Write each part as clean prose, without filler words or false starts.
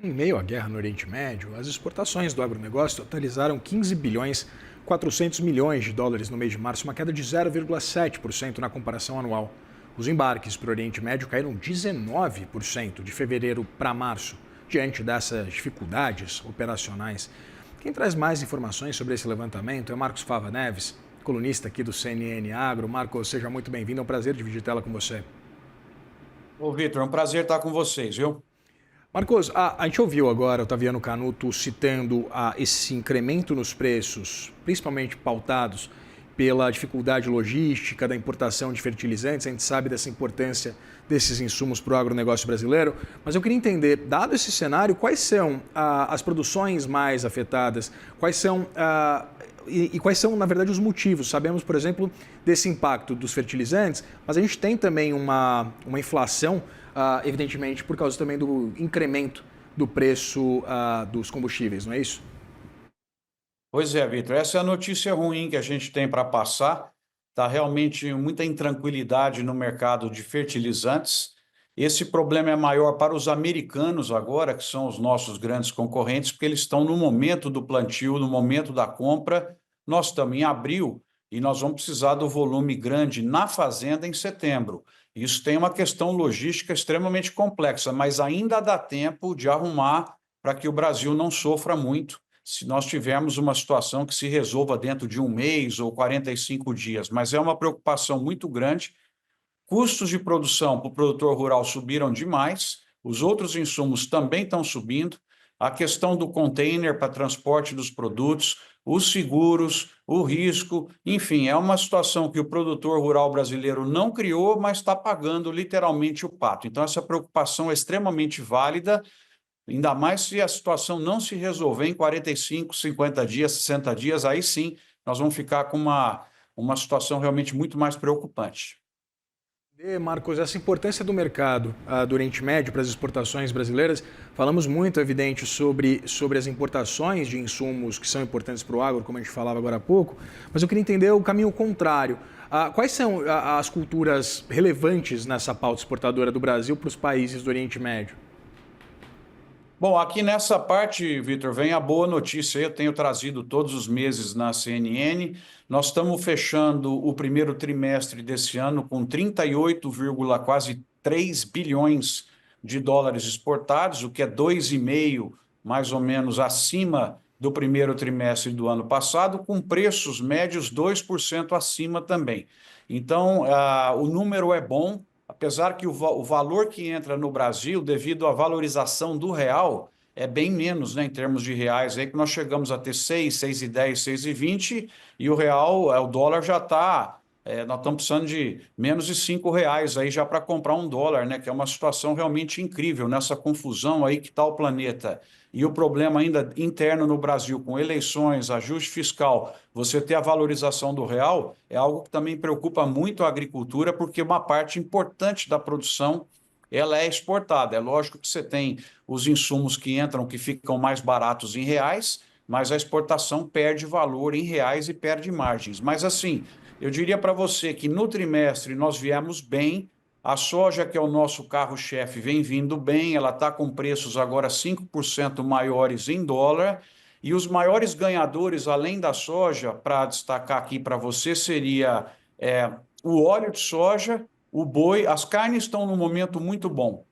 Em meio à guerra no Oriente Médio, as exportações do agronegócio totalizaram 15 bilhões 400 milhões de dólares no mês de março, uma queda de 0,7% na comparação anual. Os embarques para o Oriente Médio caíram 19% de fevereiro para março, diante dessas dificuldades operacionais. Quem traz mais informações sobre esse levantamento é Marcos Fava Neves, colunista aqui do CNN Agro. Marcos, seja muito bem-vindo, é um prazer dividir tela com você. Ô, Vitor, é um prazer estar com vocês, viu? Marcos, a gente ouviu agora o Otaviano Canuto citando esse incremento nos preços, principalmente pautados pela dificuldade logística da importação de fertilizantes. A gente sabe dessa importância desses insumos para o agronegócio brasileiro, mas eu queria entender, dado esse cenário, quais são as produções mais afetadas, quais são quais são, na verdade, os motivos. Sabemos, por exemplo, desse impacto dos fertilizantes, mas a gente tem também uma inflação, evidentemente, por causa também do incremento do preço dos combustíveis, não é isso? Pois é, Vitor, essa é a notícia ruim que a gente tem para passar. Está realmente muita intranquilidade no mercado de fertilizantes. Esse problema é maior para os americanos agora, que são os nossos grandes concorrentes, porque eles estão no momento do plantio, no momento da compra. Nós estamos em abril e nós vamos precisar do volume grande na fazenda em setembro. Isso tem uma questão logística extremamente complexa, mas ainda dá tempo de arrumar para que o Brasil não sofra muito se nós tivermos uma situação que se resolva dentro de um mês ou 45 dias. Mas é uma preocupação muito grande. Custos de produção para o produtor rural subiram demais, os outros insumos também estão subindo, a questão do container para transporte dos produtos, os seguros, o risco, enfim, é uma situação que o produtor rural brasileiro não criou, mas está pagando literalmente o pato. Então, essa preocupação é extremamente válida, ainda mais se a situação não se resolver em 45, 50 dias, 60 dias, aí sim nós vamos ficar com uma situação realmente muito mais preocupante. Marcos, essa importância do mercado do Oriente Médio para as exportações brasileiras, falamos muito, evidente, sobre as importações de insumos que são importantes para o agro, como a gente falava agora há pouco, mas eu queria entender o caminho contrário. Quais são as culturas relevantes nessa pauta exportadora do Brasil para os países do Oriente Médio? Bom, aqui nessa parte, Vitor, vem a boa notícia. Eu tenho trazido todos os meses na CNN. Nós estamos fechando o primeiro trimestre desse ano com 38, quase 3 bilhões de dólares exportados, o que é 2,5 mais ou menos acima do primeiro trimestre do ano passado, com preços médios 2% acima também. Então, o número é bom. Apesar que o valor que entra no Brasil, devido à valorização do real, é bem menos, né, em termos de reais, aí que nós chegamos a ter 6, 6,10, 6,20, e o real, o dólar já está, nós estamos precisando de menos de R$ 5 aí já para comprar um dólar, né, que é uma situação realmente incrível nessa confusão aí que está o planeta. E o problema ainda interno no Brasil, com eleições, ajuste fiscal, você ter a valorização do real, é algo que também preocupa muito a agricultura, porque uma parte importante da produção ela é exportada. É lógico que você tem os insumos que entram, que ficam mais baratos em reais, mas a exportação perde valor em reais e perde margens. Mas assim, eu diria para você que no trimestre nós viemos bem. A soja, que é o nosso carro-chefe, vem vindo bem, ela está com preços agora 5% maiores em dólar, e os maiores ganhadores, além da soja, para destacar aqui para você, seria o óleo de soja, o boi. As carnes estão num momento muito bom,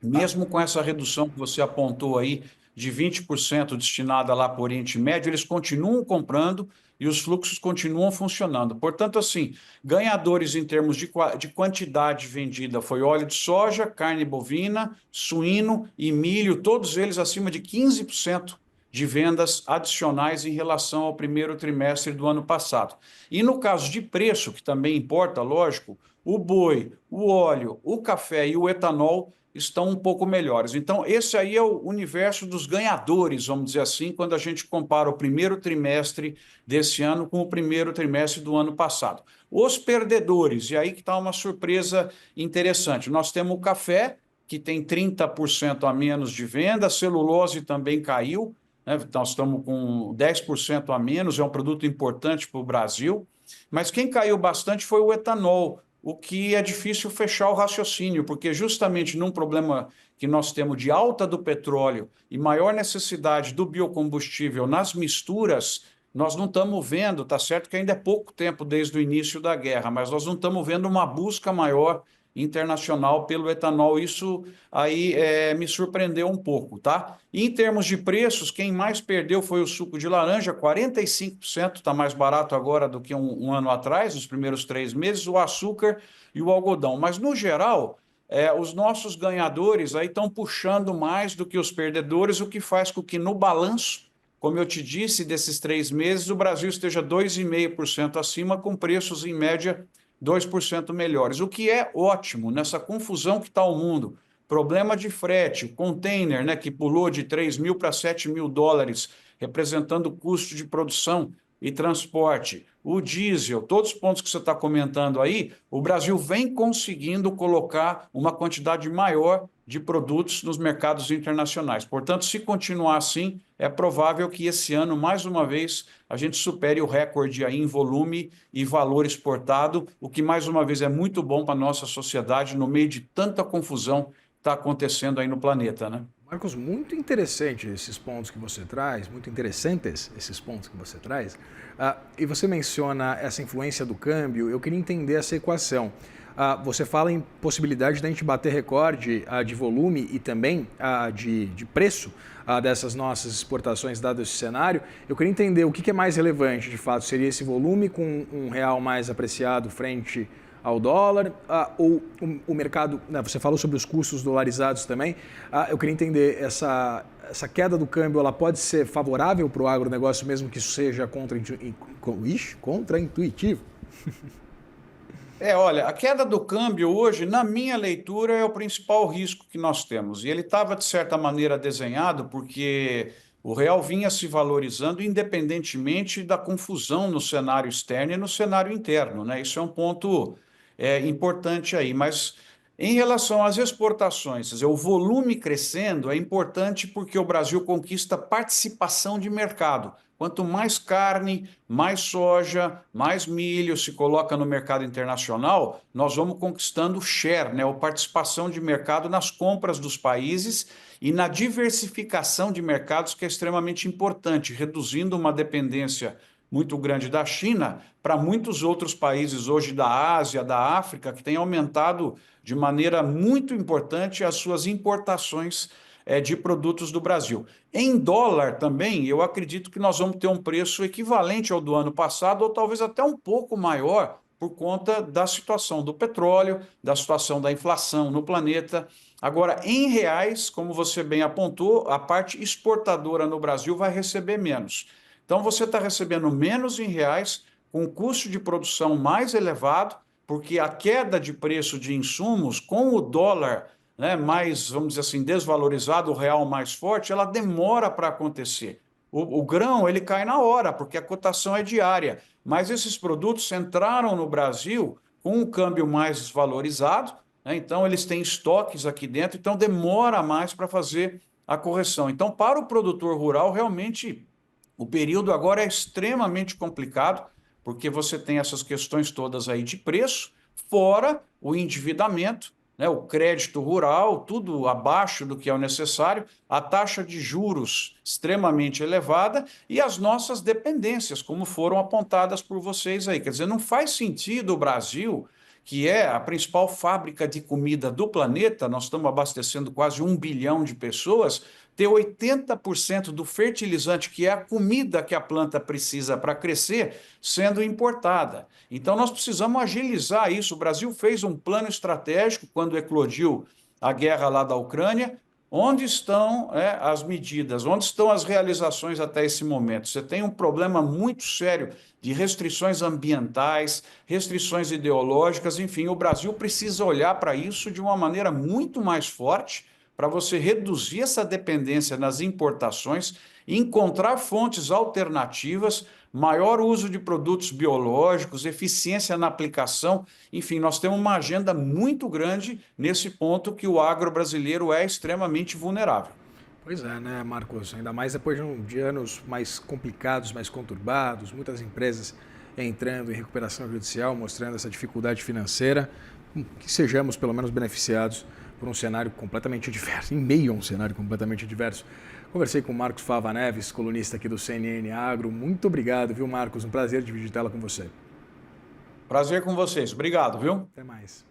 mesmo com essa redução que você apontou aí, de 20% destinada lá para o Oriente Médio, eles continuam comprando e os fluxos continuam funcionando. Portanto, assim, ganhadores em termos de quantidade vendida foi óleo de soja, carne bovina, suíno e milho, todos eles acima de 15% de vendas adicionais em relação ao primeiro trimestre do ano passado. E no caso de preço, que também importa, lógico, o boi, o óleo, o café e o etanol estão um pouco melhores. Então, esse aí é o universo dos ganhadores, vamos dizer assim, quando a gente compara o primeiro trimestre desse ano com o primeiro trimestre do ano passado. Os perdedores, e aí que está uma surpresa interessante. Nós temos o café, que tem 30% a menos de venda, a celulose também caiu, né? Nós estamos com 10% a menos, é um produto importante para o Brasil, mas quem caiu bastante foi o etanol, o que é difícil fechar o raciocínio, porque justamente num problema que nós temos de alta do petróleo e maior necessidade do biocombustível nas misturas, nós não estamos vendo, tá certo que ainda é pouco tempo desde o início da guerra, mas nós não estamos vendo uma busca maior internacional pelo etanol. Isso aí me surpreendeu um pouco, tá? E em termos de preços, quem mais perdeu foi o suco de laranja, 45%, está mais barato agora do que um ano atrás, nos primeiros 3 meses, o açúcar e o algodão. Mas, no geral, os nossos ganhadores aí estão puxando mais do que os perdedores, o que faz com que no balanço, como eu te disse, desses 3 meses, o Brasil esteja 2,5% acima, com preços, em média, 2% melhores, o que é ótimo nessa confusão que está o mundo. Problema de frete, container, né, que pulou de 3 mil para 7 mil dólares, representando o custo de produção e transporte. O diesel, todos os pontos que você está comentando aí, o Brasil vem conseguindo colocar uma quantidade maior de produtos nos mercados internacionais. Portanto, se continuar assim, é provável que esse ano, mais uma vez, a gente supere o recorde aí em volume e valor exportado, o que, mais uma vez, é muito bom para a nossa sociedade no meio de tanta confusão que está acontecendo aí no planeta, né? Marcos, muito interessante esses pontos que você traz, muito interessantes esses pontos que você traz. E você menciona essa influência do câmbio, eu queria entender essa equação. Você fala em possibilidade de a gente bater recorde de volume e também de preço dessas nossas exportações, dado esse cenário. Eu queria entender o que é mais relevante, de fato, seria esse volume com um real mais apreciado frente ao dólar, ou o mercado, né, você falou sobre os custos dolarizados também, eu queria entender, essa queda do câmbio, ela pode ser favorável para o agronegócio, mesmo que isso seja contra-intuitivo? Olha, a queda do câmbio hoje, na minha leitura, é o principal risco que nós temos. E ele estava, de certa maneira, desenhado porque o real vinha se valorizando independentemente da confusão no cenário externo e no cenário interno, né? Isso é um ponto importante aí. Mas em relação às exportações, quer dizer, o volume crescendo é importante porque o Brasil conquista participação de mercado. Quanto mais carne, mais soja, mais milho se coloca no mercado internacional, nós vamos conquistando share, né, ou participação de mercado nas compras dos países e na diversificação de mercados, que é extremamente importante, reduzindo uma dependência muito grande da China para muitos outros países hoje da Ásia, da África, que têm aumentado de maneira muito importante as suas importações de produtos do Brasil. Em dólar também, eu acredito que nós vamos ter um preço equivalente ao do ano passado, ou talvez até um pouco maior, por conta da situação do petróleo, da situação da inflação no planeta. Agora, em reais, como você bem apontou, a parte exportadora no Brasil vai receber menos. Então, você está recebendo menos em reais, com um custo de produção mais elevado, porque a queda de preço de insumos, com o dólar, né, mais, vamos dizer assim, desvalorizado, o real mais forte, ela demora para acontecer. O grão, ele cai na hora, porque a cotação é diária. Mas esses produtos entraram no Brasil com um câmbio mais desvalorizado, né, então eles têm estoques aqui dentro, então demora mais para fazer a correção. Então, para o produtor rural, realmente, o período agora é extremamente complicado, porque você tem essas questões todas aí de preço, fora o endividamento, né, o crédito rural, tudo abaixo do que é o necessário, a taxa de juros extremamente elevada e as nossas dependências, como foram apontadas por vocês aí. Quer dizer, não faz sentido o Brasil, que é a principal fábrica de comida do planeta, nós estamos abastecendo quase 1 bilhão de pessoas, ter 80% do fertilizante, que é a comida que a planta precisa para crescer, sendo importada. Então, nós precisamos agilizar isso. O Brasil fez um plano estratégico quando eclodiu a guerra lá da Ucrânia. Onde estão as medidas? Onde estão as realizações até esse momento? Você tem um problema muito sério de restrições ambientais, restrições ideológicas, enfim, o Brasil precisa olhar para isso de uma maneira muito mais forte, para você reduzir essa dependência nas importações, encontrar fontes alternativas, maior uso de produtos biológicos, eficiência na aplicação. Enfim, nós temos uma agenda muito grande nesse ponto que o agro brasileiro é extremamente vulnerável. Pois é, né, Marcos? Ainda mais depois de anos mais complicados, mais conturbados, muitas empresas entrando em recuperação judicial, mostrando essa dificuldade financeira, que sejamos pelo menos beneficiados por um cenário completamente adverso, em meio a um cenário completamente adverso. Conversei com o Marcos Fava Neves, colunista aqui do CNN Agro. Muito obrigado, viu, Marcos? Um prazer dividir tela com você. Prazer com vocês. Obrigado, viu? Até mais.